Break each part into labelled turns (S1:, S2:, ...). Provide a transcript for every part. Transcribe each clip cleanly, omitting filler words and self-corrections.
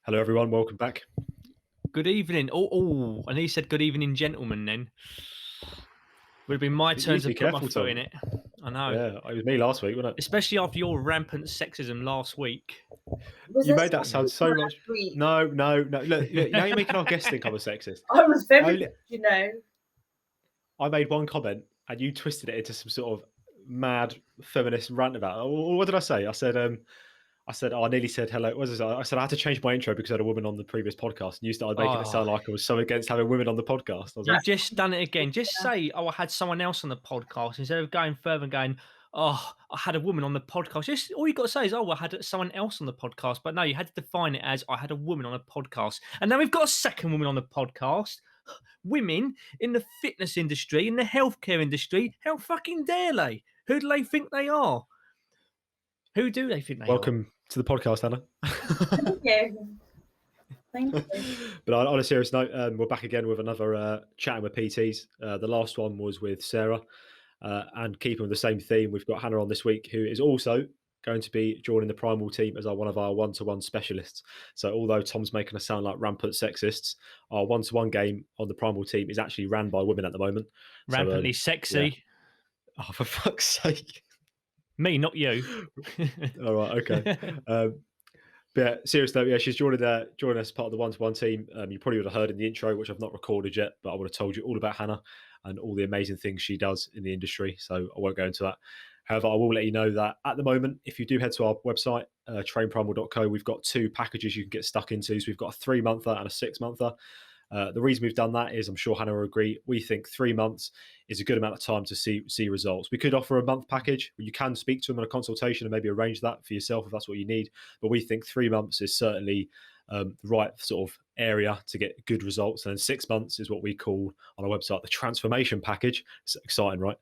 S1: Hello, everyone. Welcome back.
S2: Good evening. Oh, and he said good evening, gentlemen, then. Would have been my
S1: You
S2: turn
S1: need to
S2: to
S1: be
S2: put my
S1: careful,
S2: foot
S1: Tom.
S2: in it. I know.
S1: Yeah, it was me last week, wasn't it?
S2: Especially after your rampant sexism last week.
S1: You made that sound so much. No. Look, now you're making our guests think I'm a sexist.
S3: I was feminist,
S1: I made one comment and you twisted it into some sort of mad feminist rant about it. What did I say? I said, I nearly said hello. What was it? I said I had to change my intro because I had a woman on the previous podcast, and you started making it sound like I was so against having women on the podcast. I was
S2: You've
S1: like,
S2: just done it again. Just say, I had someone else on the podcast instead of going further and going, I had a woman on the podcast. Just all you got to say is, I had someone else on the podcast. But no, you had to define it as I had a woman on a podcast. And now we've got a second woman on the podcast. Women in the fitness industry, in the healthcare industry. How fucking dare they? Who do they think they are? Who do they think they are?
S1: welcome to the podcast, Hannah.
S3: Thank you.
S1: But on a serious note, we're back again with another chatting with PTs. The last one was with Sarah. And keeping with the same theme, we've got Hannah on this week, who is also going to be joining the Primal team as one of our one-to-one specialists. So although Tom's making us sound like rampant sexists, our one-to-one game on the Primal team is actually ran by women at the moment.
S2: Rampantly sexy.
S1: Yeah. Oh, for fuck's sake.
S2: Me, not you.
S1: All right, okay. But seriously, yeah, she's joining us as part of the one-to-one team. You probably would have heard in the intro, which I've not recorded yet, but I would have told you all about Hannah and all the amazing things she does in the industry. So I won't go into that. However, I will let you know that at the moment, if you do head to our website, trainprimal.co, we've got two packages you can get stuck into. So we've got a 3-monther and a 6-monther. The reason we've done that is, I'm sure Hannah will agree, we think 3 months is a good amount of time to see results. We could offer a month package where you can speak to them on a consultation and maybe arrange that for yourself if that's what you need. But we think 3 months is certainly the right sort of area to get good results. And then 6 months is what we call on our website the transformation package. It's exciting, right?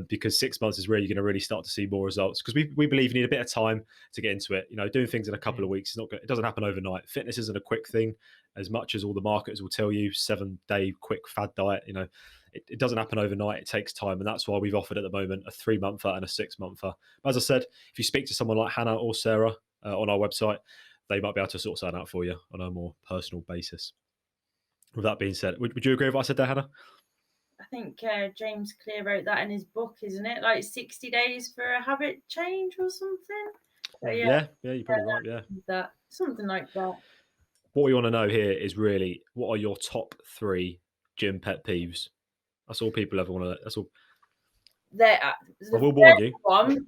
S1: Because 6 months is where you're going to really start to see more results, because we believe you need a bit of time to get into it. Doing things in a couple of weeks is not good. It doesn't happen overnight. Fitness isn't a quick thing, as much as all the marketers will tell you, 7-day quick fad diet. It doesn't happen overnight. It takes time, and that's why we've offered at the moment a 3-monther and a 6-monther. As I said, if you speak to someone like Hannah or Sarah on our website, they might be able to sort something out for you on a more personal basis. With that being said, would you agree with what I said there, Hannah?
S3: I think James Clear wrote that in his book, isn't it? Like 60 days for a habit change or something? So,
S1: yeah, you're probably right, yeah.
S3: Something like that.
S1: What we want to know here is really, what are your top 3 gym pet peeves? That's all people ever want to. That's all.
S3: I
S1: will warn you.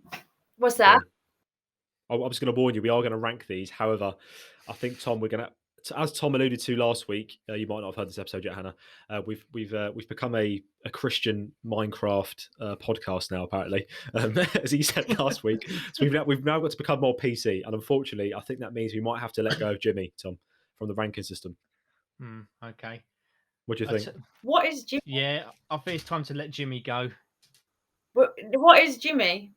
S3: What's that?
S1: I'm just going to warn you. We are going to rank these. However, I think, Tom, we're going to, as Tom alluded to last week, you might not have heard this episode yet, Hannah. We've become a Christian Minecraft podcast now, apparently, as he said last week. So we've now got to become more PC, and unfortunately, I think that means we might have to let go of Jimmy, Tom, from the ranking system.
S2: Okay.
S1: What do you think?
S3: What is Jimmy?
S2: Yeah, I think it's time to let Jimmy go.
S3: What is Jimmy?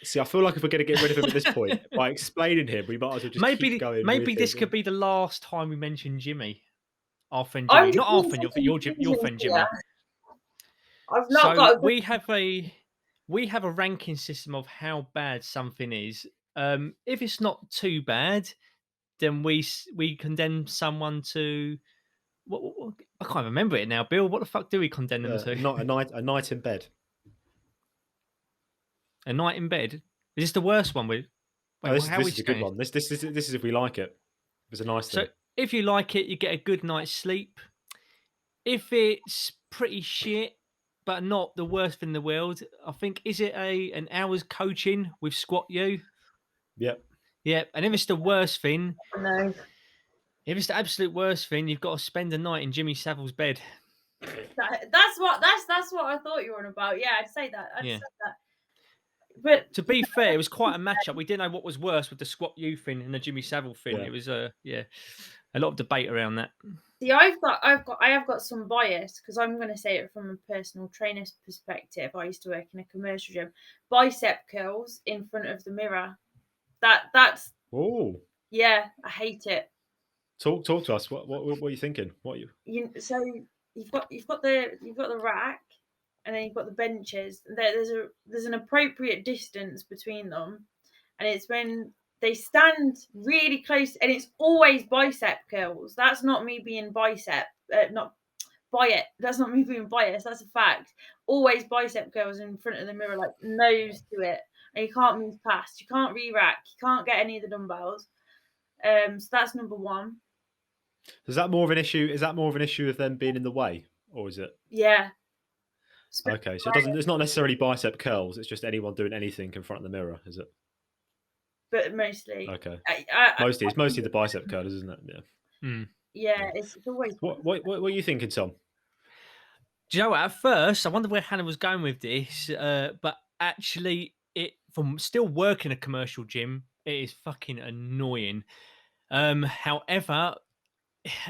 S1: See, I feel like if we're going to get rid of him at this point, by explaining him, we might as well just keep going.
S2: Maybe this could be the last time we mention Jimmy. Our friend Jimmy. Not our friend, your friend Jimmy.
S3: I've not got
S2: we have a ranking system of how bad something is. If it's not too bad, then we condemn someone to what I can't remember it now, Bill. What the fuck do we condemn them to?
S1: Not a night in bed.
S2: A night in bed? Is this the worst one?
S1: This is a good one. This is if we like it. It's a nice thing.
S2: So if you like it, you get a good night's sleep. If it's pretty shit, but not the worst thing in the world, I think, is it an hour's coaching with Squat You?
S1: Yep.
S2: Yeah, and if it's the worst thing,
S3: no.
S2: If it's the absolute worst thing, you've got to spend a night in Jimmy Savile's bed.
S3: That's what I thought you were on about. Yeah, I'd say that. Say that.
S2: But to be fair, it was quite a matchup. We didn't know what was worse with the Squat You thing and the Jimmy Savile thing. It was a lot of debate around that.
S3: See, I have got some bias, because I'm going to say it from a personal trainer's perspective. I used to work in a commercial gym. Bicep curls in front of the mirror. That's.
S1: Oh.
S3: Yeah, I hate it.
S1: Talk to us. What are you thinking?
S3: So you've got the rack, and then you've got the benches. There's an appropriate distance between them, and it's when they stand really close, and it's always bicep curls. That's not me being not biased. That's not me being biased. That's a fact. Always bicep curls in front of the mirror, like nose to it, and you can't move past. You can't re-rack. You can't get any of the dumbbells. So that's number one.
S1: Is that more of an issue? Is that more of an issue of them being in the way, or is it?
S3: Yeah.
S1: Okay, so it doesn't. It's not necessarily bicep curls. It's just anyone doing anything in front of the mirror, is it?
S3: But mostly.
S1: Okay.
S3: I
S1: It's mostly the bicep curls, isn't it? Yeah.
S3: yeah, it's always.
S1: What are you thinking, Tom?
S2: Do you know what? At first, I wondered where Hannah was going with this, but actually, from still working a commercial gym, it is fucking annoying. However,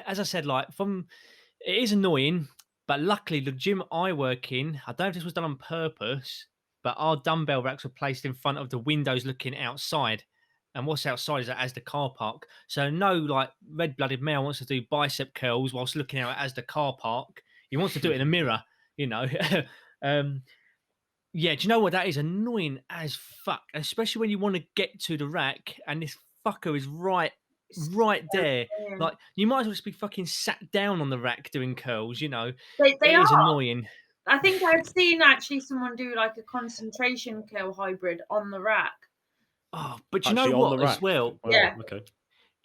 S2: as I said, it is annoying, but luckily the gym I work in, I don't know if this was done on purpose, but our dumbbell racks were placed in front of the windows looking outside. And what's outside is as the car park. So no like red-blooded male wants to do bicep curls whilst looking out as the car park. He wants to do it in a mirror, you know. Yeah, do you know what? That is annoying as fuck, especially when you want to get to the rack and this fucker is right there. Like, you might as well just be fucking sat down on the rack doing curls, you know.
S3: They
S2: It is
S3: are.
S2: annoying.
S3: I think I've seen actually someone do like a concentration curl hybrid on the rack.
S2: Oh, but do you
S1: Actually,
S2: know
S1: on the
S2: what as
S1: rack?
S2: well?
S1: Wow,
S3: Yeah.
S1: okay.
S2: Do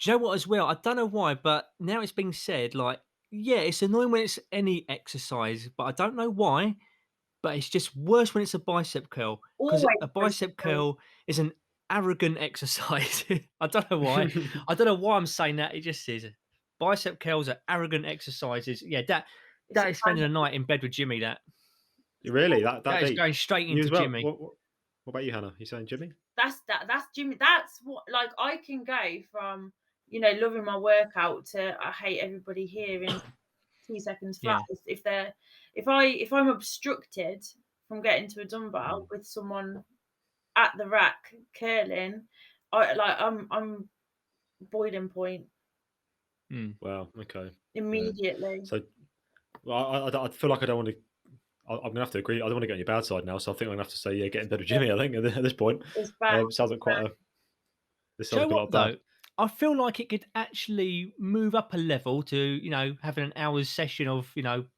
S2: you know what as well? I don't know why, but now it's being said, like, yeah, it's annoying when it's any exercise, but I don't know why. But it's just worse when it's a bicep curl, because
S3: Always
S2: a
S3: bicep
S2: bicep curl is an arrogant exercise. I don't know why. I don't know why I'm saying that. It just is. Bicep curls are arrogant exercises. Yeah, that is spending a night in bed with Jimmy. That
S1: Really? That
S2: is
S1: deep?
S2: going straight
S1: You
S2: into
S1: as well?
S2: Jimmy.
S1: What about you, Hannah? You saying Jimmy?
S3: That's Jimmy. That's what, like, I can go from, loving my workout to I hate everybody here in 2 seconds flat.
S2: Yeah.
S3: If I'm obstructed from getting to a dumbbell with someone at the rack curling, I'm boiling point
S1: Wow. Okay.
S3: immediately.
S1: So, well, I feel like I don't want to. I'm gonna have to agree. I don't want to get on your bad side now, so I think I'm gonna have to say, yeah, get in bed with Jimmy. I think at this point,
S3: It's bad.
S1: sounds like quite a. This
S2: Do you
S1: sounds
S2: know
S1: like a lot
S2: what
S1: bad.
S2: though? I feel like it could actually move up a level to, having an hour's session of,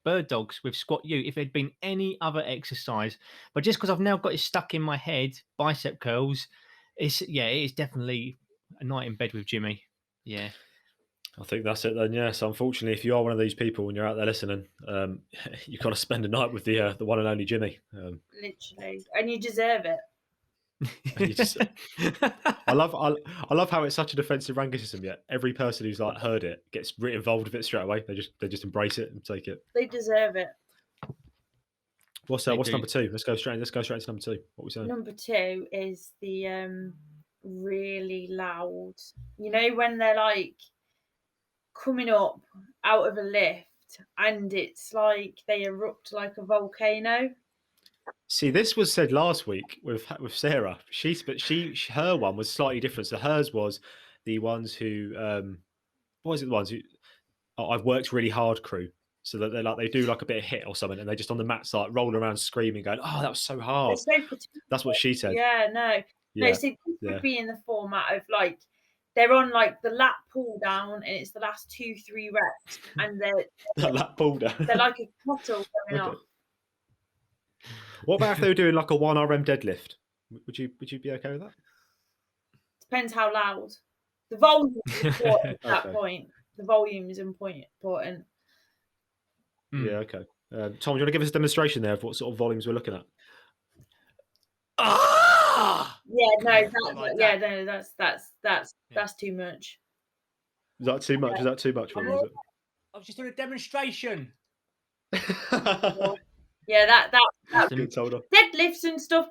S2: bird dogs with squat U if it'd been any other exercise. But just because I've now got it stuck in my head, bicep curls, it is definitely a night in bed with Jimmy. Yeah.
S1: I think that's it then. Yeah. So unfortunately, if you are one of these people and you're out there listening, you've got to spend a night with the one and only Jimmy.
S3: Literally, and you deserve it.
S1: And you just, I love how it's such a defensive ranking system. Yet every person who's like heard it gets involved with it straight away. They just embrace it and take it.
S3: They deserve it.
S1: What's
S2: They
S1: what's
S2: do.
S1: number two? Let's go straight into number two. What we saying?
S3: Number two is the really loud. When they're like coming up out of a lift and it's like they erupt like a volcano.
S1: See, this was said last week with Sarah. Her one was slightly different. So hers was the ones who what was it? The ones who I've worked really hard crew. So that they do like a bit of hit or something, and they just on the mat start rolling around screaming, going, "Oh, that was so hard."
S3: They're so particular.
S1: That's what she said.
S3: Yeah, no.
S1: Yeah,
S3: So this
S1: yeah.
S3: would be in the format of like they're on like the lat pull down and it's the last 2-3 reps and they're
S1: That pull down.
S3: they're like a kettle going
S1: Okay.
S3: off.
S1: What about if they were doing like a 1 RM deadlift? Would you be okay with that?
S3: Depends how loud. The volume is important at that
S1: Okay.
S3: point. The volume is important.
S1: Yeah, okay. Tom, do you want to give us a demonstration there of what sort of volumes we're looking at?
S2: Ah!
S3: Yeah, no,
S2: Like
S3: yeah,
S2: that.
S3: no, that's too much.
S1: Is that too much? Is that too much for you? Is
S2: I was just doing a demonstration.
S1: it?
S3: Yeah, that
S1: Good told her.
S3: deadlifts and stuff.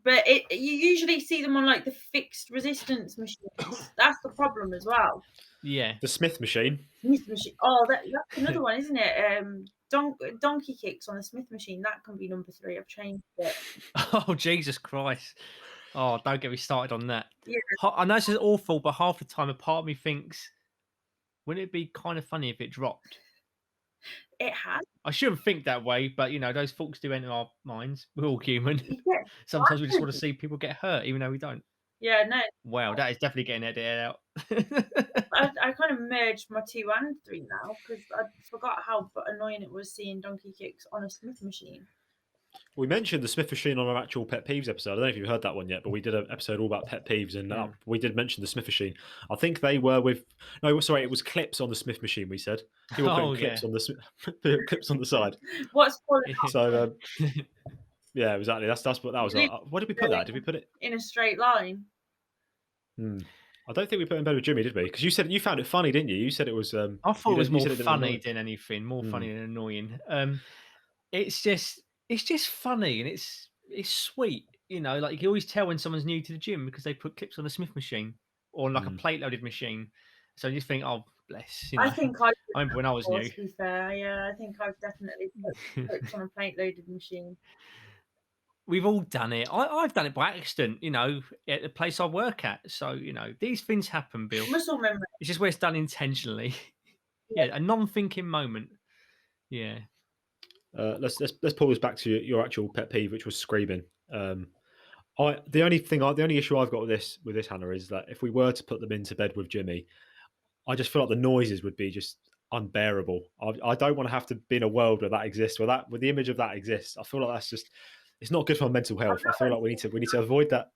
S3: But you usually see them on like the fixed resistance machines. That's the problem as well.
S2: Yeah.
S1: The Smith machine.
S3: Smith machine. Oh, that's another one, isn't it? Donkey kicks on the Smith machine. That can be number 3. I've changed it.
S2: Oh, Jesus Christ. Oh, don't get me started on that.
S3: Yeah.
S2: I know this is awful, but half the time a part of me thinks, wouldn't it be kind of funny if it dropped?
S3: It has.
S2: I shouldn't think that way, but those thoughts do enter our minds. We're all human.
S3: Yeah.
S2: Sometimes we just want to see people get hurt, even though we don't.
S3: Yeah, no,
S2: Wow, that is definitely getting edited out.
S3: I kind of merged my 2 and 3 now because I forgot how annoying it was seeing donkey kicks on a Smith machine.
S1: We mentioned the Smith machine on our actual pet peeves episode. I don't know if you've heard that one yet, but we did an episode all about pet peeves, and we did mention the Smith machine. I think they were with no, sorry, it was clips on the Smith machine. We said people putting
S2: Oh yeah.
S1: clips on clips on the side.
S3: What's falling
S1: So yeah, exactly. That's what that was. What did we put that? Did we put it?
S3: in a straight line?
S1: I don't think we put it in bed with Jimmy, did we? Because you said you found it funny, didn't you? You said it was.
S2: I thought it was
S1: you
S2: more
S1: said it didn't
S2: funny
S1: annoy.
S2: than anything, more funny than annoying. It's just funny and it's sweet, you know. Like you can always tell when someone's new to the gym because they put clips on the Smith machine or on like a plate loaded machine. So you just think, oh bless, you know.
S3: I think I
S2: remember when I was new.
S3: to be fair, yeah, I think I've definitely put clips on a plate loaded machine.
S2: We've all done it. I've done it by accident, you know, at the place I work at. So, you know, these things happen, Bill.
S3: Muscle memory.
S2: It's just where it's done intentionally. Yeah, a non-thinking moment. Yeah.
S1: Let's pull this back to your actual pet peeve, which was screaming. The only issue I've got with this Hannah is that if we were to put them into bed with Jimmy, I just feel like the noises would be just unbearable. I don't want to have to be in a world where that exists, where the image of that exists. I feel like that's just it's not good for my mental health. I feel like we need to avoid that.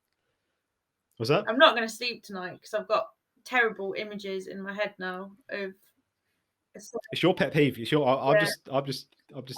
S1: Was that?
S3: I'm not going to sleep tonight because I've got terrible images in my head now of.
S1: It's your pet peeve. It's your. I'm just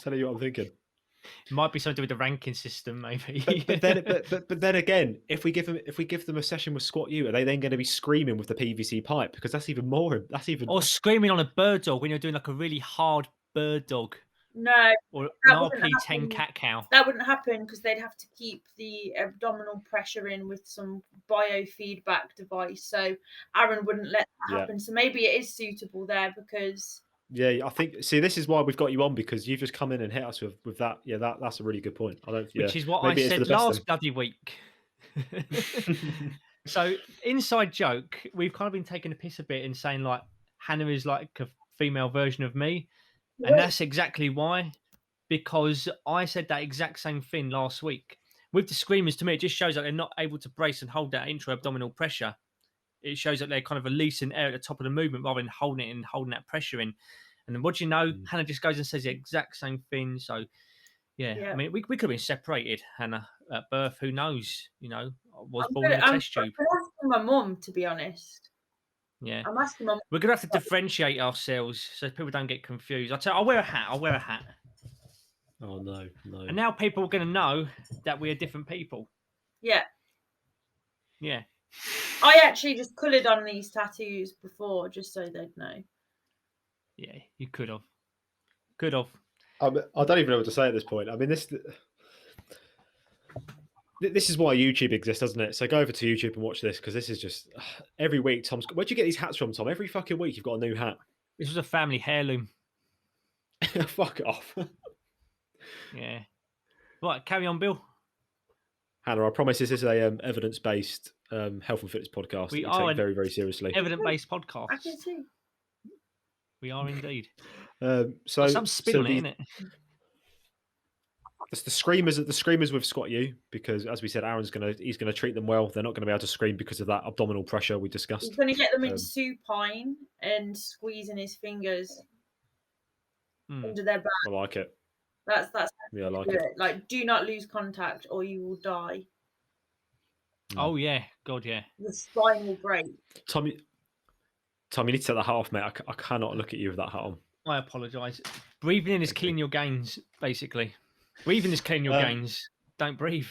S1: telling you what I'm thinking.
S2: It might be something to do with the ranking system, maybe.
S1: But then again, if we give them a session with Squat U, are they then going to be screaming with the PVC pipe? Because that's even more.
S2: Or screaming on a bird dog when you're doing like a really hard bird dog.
S3: No.
S2: Or an RP10 cat cow.
S3: That wouldn't happen because they'd have to keep the abdominal pressure in with some biofeedback device. So Aaron wouldn't let that happen. So maybe it is suitable there because.
S1: Yeah, I think. See, this is why we've got you on because you've just come in and hit us with that. Yeah, that's a really good point.
S2: Which is what I said last bloody week. So, inside joke, we've kind of been taking a piss a bit and saying like Hannah is like a female version of me, and that's exactly why. Because I said that exact same thing last week with the screamers. To me, it just shows that they're not able to brace and hold that intra-abdominal pressure. It shows that they're kind of releasing air at the top of the movement rather than holding it and holding that pressure in. And then what do you know? Hannah just goes and says the exact same thing. So, yeah. I mean, we could have been separated, Hannah, at birth. Who knows? You know, I was born in a test tube.
S3: I'm asking my mum, to be honest.
S2: Yeah.
S3: I'm asking mum.
S2: We're going to have to differentiate ourselves so people don't get confused. I'll wear a hat.
S1: Oh, no.
S2: And now people are going to know that we are different people.
S3: Yeah.
S2: Yeah.
S3: I actually just coloured on these tattoos before just so they'd know.
S2: Yeah, you could have.
S1: I don't even know what to say at this point. I mean, this is why YouTube exists, doesn't it? So go over to YouTube and watch this because this is just every week. Tom's. Where'd you get these hats from, Tom? Every fucking week you've got a new hat.
S2: This was a family heirloom.
S1: Fuck off.
S2: Yeah. Right, carry on, Bill.
S1: Hannah, I promise this is a evidence-based health and fitness podcast.
S2: We
S1: are
S2: take
S1: very, very seriously.
S2: Evidence-based podcast.
S3: I can see.
S2: We are indeed.
S1: So
S2: some spin on it, isn't it?
S1: It's the screamers with Scott U because, as we said, Aaron's he's gonna treat them well. They're not gonna be able to scream because of that abdominal pressure we discussed.
S3: He's gonna get them in supine and squeezing his fingers under their back.
S1: I like it.
S3: That's
S1: yeah, I like it.
S3: Like, do not lose contact or you will die.
S2: Oh yeah, God yeah.
S3: The spine will break.
S1: Tom, you need to take that hat off, mate. I cannot look at you with that hat on.
S2: I apologise. Breathing in is killing your gains, basically. Breathing is killing your gains. Don't breathe.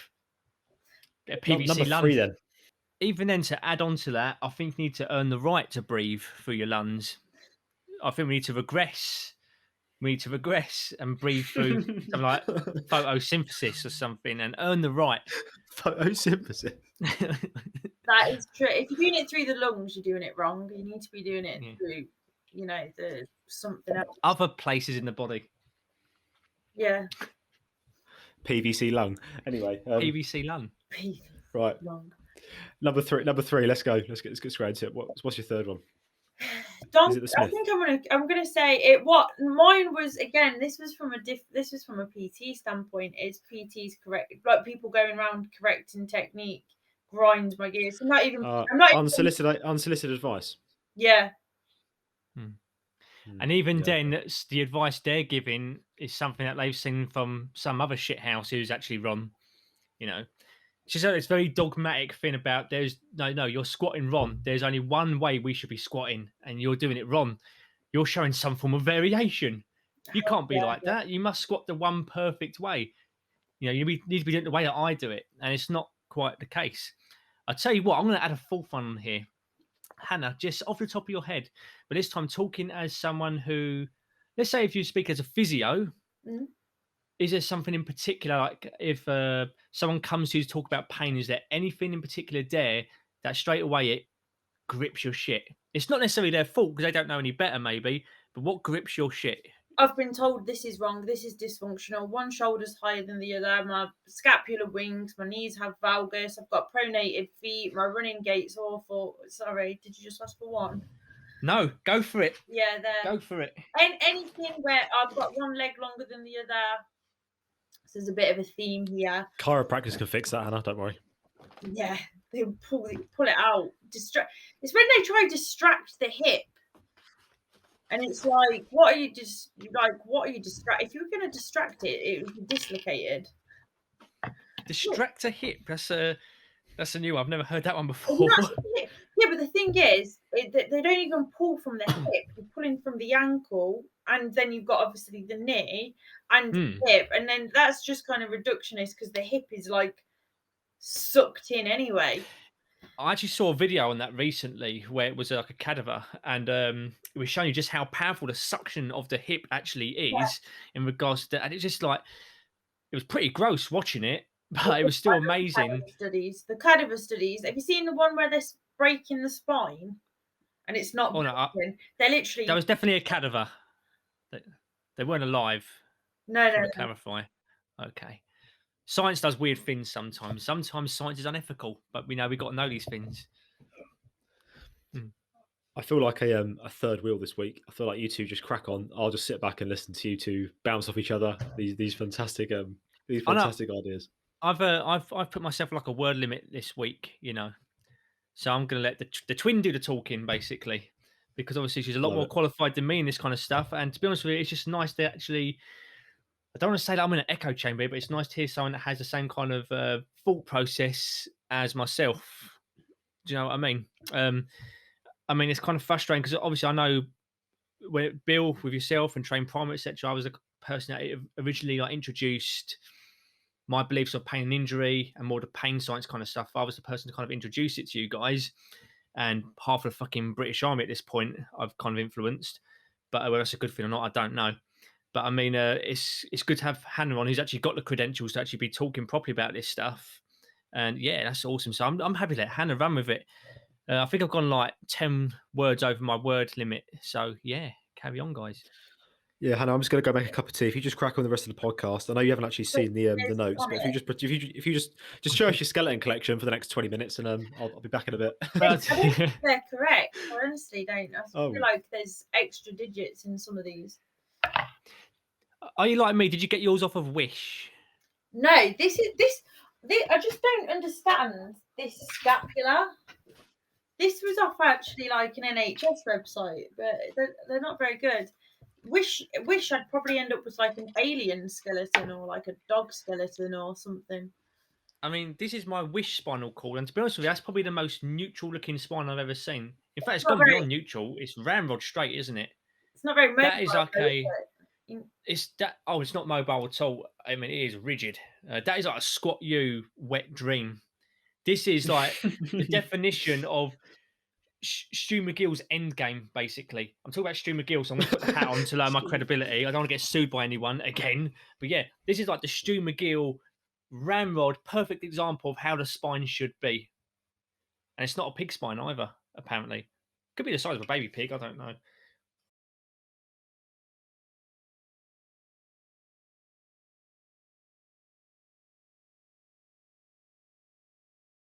S2: Get a PVC
S1: number
S2: lung.
S1: 3 then.
S2: Even then, to add on to that, I think you need to earn the right to breathe through your lungs. I think we need to regress. We need to regress and breathe through something like photosynthesis or something and earn the right.
S1: Photosynthesis.
S3: That is true. If you're doing it through the lungs, you're doing it wrong. You need to be doing it through, the something else.
S2: Other places in the body.
S3: Yeah.
S1: PVC lung. Anyway.
S2: PVC lung.
S1: Right.
S3: Lung.
S1: Number three. Let's go. Let's get straight into it. What's your third one?
S3: Is it the Smith? I think I'm gonna say it. What mine was again. This was from a PT standpoint. Is PT's correct? Like people going around correcting technique grind my gears. I'm not even. I'm not even.
S1: Unsolicited advice.
S3: Yeah.
S2: And even
S1: Yeah.
S2: then, the advice they're giving is something that they've seen from some other shithouse who's actually wrong. You know, it's very dogmatic thing about there's no, you're squatting wrong. There's only one way we should be squatting, and you're doing it wrong. You're showing some form of variation. You can't be like that. You must squat the one perfect way. You know, you need to be doing it the way that I do it, and it's not quite the case. I'll tell you what, I'm going to add a fourth one on here. Hannah, just off the top of your head, but this time talking as someone who, let's say if you speak as a physio, is there something in particular, like if someone comes to you to talk about pain, is there anything in particular there that straight away it grips your shit? It's not necessarily their fault because they don't know any better maybe, but what grips your shit?
S3: I've been told this is wrong, this is dysfunctional, one shoulder's higher than the other, my scapular wings, my knees have valgus, I've got pronated feet, my running gait's awful. Sorry, did you just ask for one?
S2: No, go for it.
S3: Yeah,
S2: Go for it.
S3: Anything where I've got one leg longer than the other. So there's a bit of a theme here.
S1: Chiropractors can fix that, Hannah, don't worry.
S3: Yeah, they pull it out. It's when they try to distract the hip. And it's like, what are you distract? If you were going to distract it, it would be dislocated.
S2: Distract a hip. That's a new one. I've never heard that one before.
S3: Yeah, but the thing is, they don't even pull from the hip. You're pulling from the ankle, and then you've got obviously the knee and the hip, and then that's just kind of reductionist because the hip is like sucked in anyway.
S2: I actually saw a video on that recently where it was like a cadaver, and it was showing you just how powerful the suction of the hip actually is in regards to that. And it's just like, it was pretty gross watching it, but it was still amazing.
S3: The cadaver studies. Have you seen the one where they're breaking the spine and it's not broken? They're literally.
S2: That was definitely a cadaver. They weren't alive.
S3: No.
S2: To clarify. Okay. Science does weird things sometimes. Sometimes science is unethical, but we know we've got to know these things.
S1: I feel like a third wheel this week. I feel like you two just crack on. I'll just sit back and listen to you two bounce off each other. These fantastic ideas.
S2: I've put myself like a word limit this week, you know. So I'm going to let the twin do the talking, basically, because obviously she's a lot more qualified than me in this kind of stuff. And to be honest with you, it's just nice to actually. I don't want to say that I'm in an echo chamber, but it's nice to hear someone that has the same kind of thought process as myself. Do you know what I mean? I mean, it's kind of frustrating because obviously I know when Bill with yourself and Train Primer, etc. I was the person that originally introduced my beliefs of pain and injury and more the pain science kind of stuff. I was the person to kind of introduce it to you guys, and half of the fucking British Army at this point I've kind of influenced. But whether that's a good thing or not, I don't know. But I mean, it's good to have Hannah on, who's actually got the credentials to actually be talking properly about this stuff. And yeah, that's awesome. So I'm happy to let Hannah run with it. I think I've gone like 10 words over my word limit. So yeah, carry on, guys.
S1: Yeah, Hannah, I'm just going to go make a cup of tea. If you just crack on the rest of the podcast, I know you haven't actually seen the notes, but if you just show us your skeleton collection for the next 20 minutes, and I'll be back in a bit.
S3: I don't think they're correct. I honestly don't. I feel like there's extra digits in some of these.
S2: Are you like me? Did you get yours off of Wish?
S3: No, this. I just don't understand this scapula. This was off actually like an NHS website, but they're not very good. Wish I'd probably end up with like an alien skeleton or like a dog skeleton or something.
S2: I mean, this is my Wish spinal cord, and to be honest with you, that's probably the most neutral looking spine I've ever seen. In fact, it's gone beyond neutral. It's ramrod straight, isn't it?
S3: It's not very mobile.
S2: That is like it's that. Oh, it's not mobile at all. I mean, it is rigid. That is like a squat you wet dream. This is like the definition of Stu McGill's end game, basically. I'm talking about Stu McGill, so I'm going to put the hat on to lower my credibility. I don't want to get sued by anyone again. But yeah, this is like the Stu McGill ramrod, perfect example of how the spine should be. And it's not a pig spine either, apparently. Could be the size of a baby pig, I don't know.